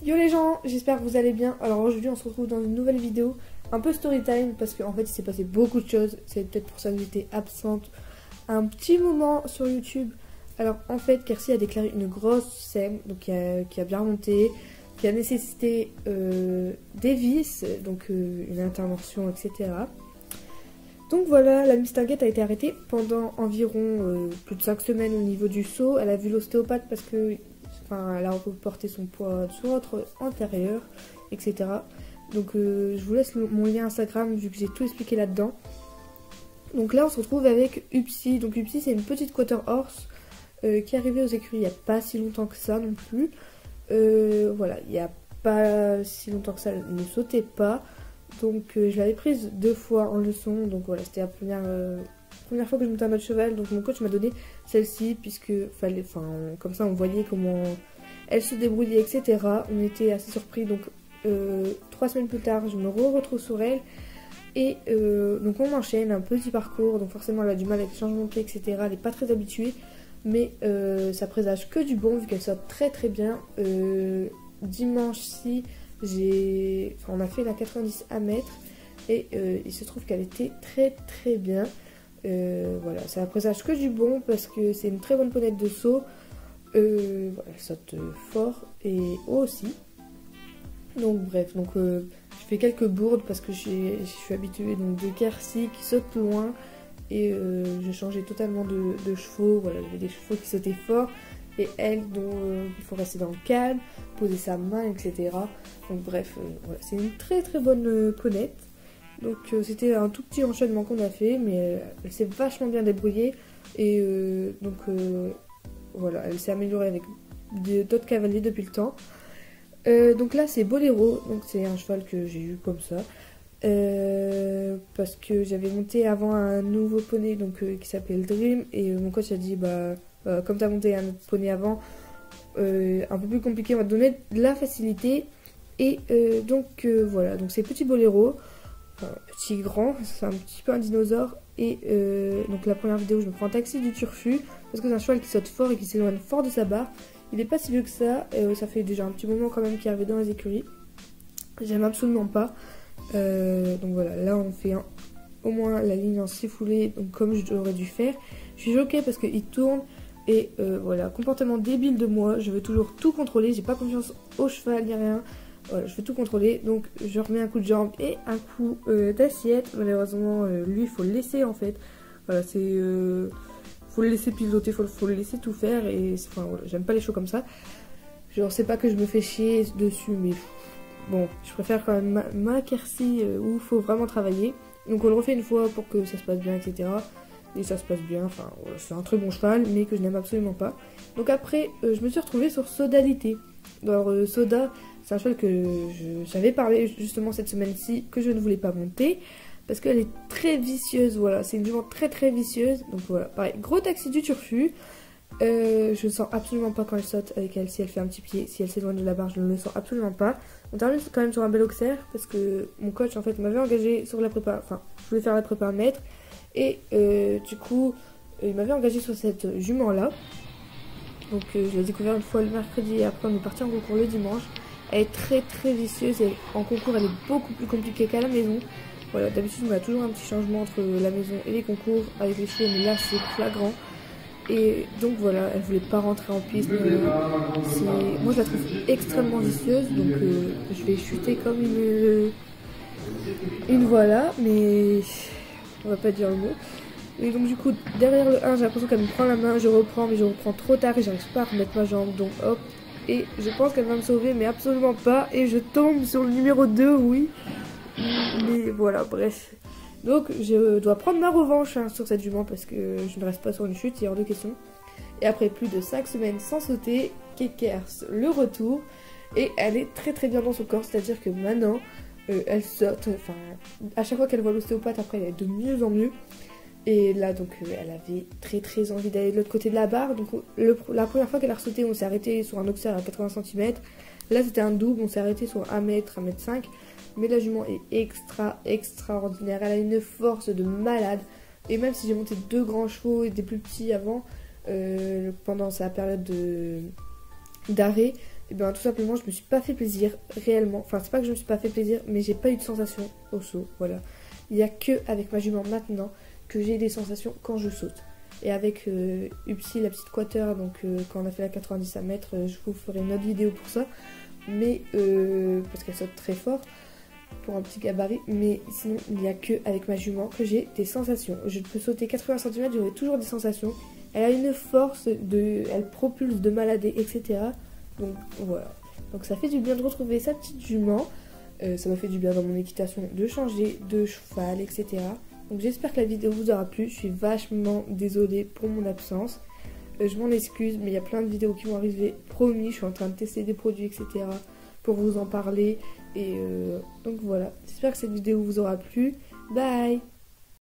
Yo les gens, j'espère que vous allez bien. Alors aujourd'hui on se retrouve dans une nouvelle vidéo, un peu story time parce qu'en fait il s'est passé beaucoup de choses. C'est peut-être pour ça que j'étais absente un petit moment sur YouTube. Alors en fait Kersi a déclaré une grosse scène donc qui a bien remonté, qui a nécessité des vis, donc une intervention, etc. Donc voilà, la Miss Target a été arrêtée pendant environ plus de 5 semaines au niveau du seau. Elle a vu l'ostéopathe parce que elle a reporté son poids sur votre antérieur, etc. Donc je vous laisse mon lien Instagram vu que j'ai tout expliqué là-dedans. Donc là on se retrouve avec Upsi. Donc Upsi c'est une petite quarter horse qui est arrivée aux écuries il n'y a pas si longtemps que ça non plus. Voilà, il n'y a pas si longtemps que ça, elle ne sautait pas. Donc je l'avais prise 2 fois en leçon. Donc voilà, c'était la première fois que je montais à notre cheval. Donc mon coach m'a donné celle-ci puisque comme ça on voyait comment elle se débrouillait, etc. On était assez surpris. Donc 3 semaines plus tard je me retrouve sur elle. Et donc on enchaîne un petit parcours. Donc forcément elle a du mal avec le changement de pied, etc. Elle n'est pas très habituée. Mais ça présage que du bon vu qu'elle saute très très bien. Dimanche-ci on a fait la 90 à mètres et il se trouve qu'elle était très très bien. Voilà, ça présage que du bon parce que c'est une très bonne ponette de saut. Voilà, elle saute fort et haut aussi. Donc bref, je fais quelques bourdes parce que je suis habituée donc, de Kersi qui saute loin. Et je changeais totalement de chevaux. Voilà, j'avais des chevaux qui sautaient fort et elle dont il faut rester dans le calme, poser sa main, etc. Donc bref, voilà, c'est une très très bonne ponette. Donc c'était un tout petit enchaînement qu'on a fait, mais elle s'est vachement bien débrouillée. Et voilà, elle s'est améliorée avec d'autres cavaliers depuis le temps. Donc là c'est Bolero, donc c'est un cheval que j'ai eu comme ça. Parce que j'avais monté avant un nouveau poney donc, qui s'appelle Dream et mon coach a dit comme tu as monté un autre poney avant un peu plus compliqué, on va te donner de la facilité et voilà, donc c'est petit Bolero, petit grand, c'est un petit peu un dinosaure et donc la première vidéo je me prends un taxi du Turfu parce que c'est un cheval qui saute fort et qui s'éloigne fort de sa barre. Il est pas si vieux que ça, ça fait déjà un petit moment quand même qu'il arrive dans les écuries, j'aime absolument pas. Donc voilà, là on fait au moins la ligne en sifoulée, donc comme j'aurais dû faire. Je suis choquée parce qu'il tourne et voilà, comportement débile de moi, je veux toujours tout contrôler, j'ai pas confiance au cheval ni rien. Voilà, je veux tout contrôler, donc je remets un coup de jambe et un coup d'assiette. Malheureusement lui il faut le laisser en fait. Voilà, c'est faut le laisser piloter, faut le laisser tout faire et voilà, j'aime pas les shows comme ça. Genre c'est pas que je me fais chier dessus, mais bon, je préfère quand même ma Kersi où il faut vraiment travailler. Donc on le refait une fois pour que ça se passe bien, etc. Et ça se passe bien, voilà, c'est un très bon cheval, mais que je n'aime absolument pas. Donc après, je me suis retrouvée sur Sodalité. Alors Soda, c'est un cheval que j'avais parlé justement cette semaine-ci, que je ne voulais pas monter. Parce qu'elle est très vicieuse, voilà, c'est une jument très très vicieuse. Donc voilà, pareil, gros taxi du Turfu. Je ne sens absolument pas quand elle saute avec elle, si elle fait un petit pied, si elle s'éloigne de la barre, je ne le sens absolument pas. On termine quand même sur un bel auxerre parce que mon coach en fait m'avait engagé sur la prépa, je voulais faire la prépa 1 mètre et du coup il m'avait engagé sur cette jument là. Donc je l'ai découvert une fois le mercredi et après on est parti en concours le dimanche. Elle est très très vicieuse et en concours elle est beaucoup plus compliquée qu'à la maison. Voilà, d'habitude on a toujours un petit changement entre la maison et les concours avec les chevaux, mais là c'est flagrant. Et donc voilà, elle voulait pas rentrer en piste. Moi je la trouve extrêmement vicieuse, donc je vais chuter comme une voilà, mais on va pas dire le mot. Et donc du coup derrière le 1 j'ai l'impression qu'elle me prend la main, je reprends mais je reprends trop tard et j'arrive pas à remettre ma jambe, donc hop. Et je pense qu'elle va me sauver mais absolument pas et je tombe sur le numéro 2, oui. Mais voilà, bref. Donc je dois prendre ma revanche sur cette jument parce que je ne reste pas sur une chute, il y a hors de question. Et après plus de 5 semaines sans sauter, Kekers le retour. Et elle est très très bien dans son corps, c'est-à-dire que maintenant elle saute, à chaque fois qu'elle voit l'ostéopathe après elle est de mieux en mieux. Et là donc elle avait très très envie d'aller de l'autre côté de la barre. Donc la première fois qu'elle a ressauté on s'est arrêté sur un auxerre à 80 cm. Là c'était un double, on s'est arrêté sur 1 mètre, 1 mètre 5. Mais la jument est extraordinaire, elle a une force de malade. Et même si j'ai monté 2 grands chevaux et des plus petits avant, pendant sa période d'arrêt, et bien tout simplement je me suis pas fait plaisir réellement. Enfin c'est pas que je me suis pas fait plaisir, mais j'ai pas eu de sensation au saut, voilà. Il y a que avec ma jument maintenant que j'ai des sensations quand je saute. Et avec Upsi, la petite quater, donc quand on a fait la 90 à mètres, je vous ferai une autre vidéo pour ça. Mais parce qu'elle saute très fort pour un petit gabarit. Mais sinon, il n'y a que avec ma jument que j'ai des sensations. Je peux sauter 80 cm, j'aurai toujours des sensations. Elle a une force, elle propulse de malade, etc. Donc voilà. Donc ça fait du bien de retrouver sa petite jument. Ça m'a fait du bien dans mon équitation de changer de cheval, etc. Donc j'espère que la vidéo vous aura plu. Je suis vachement désolée pour mon absence. Je m'en excuse, mais il y a plein de vidéos qui vont arriver. Promis, je suis en train de tester des produits, etc. pour vous en parler. Et donc voilà. J'espère que cette vidéo vous aura plu. Bye!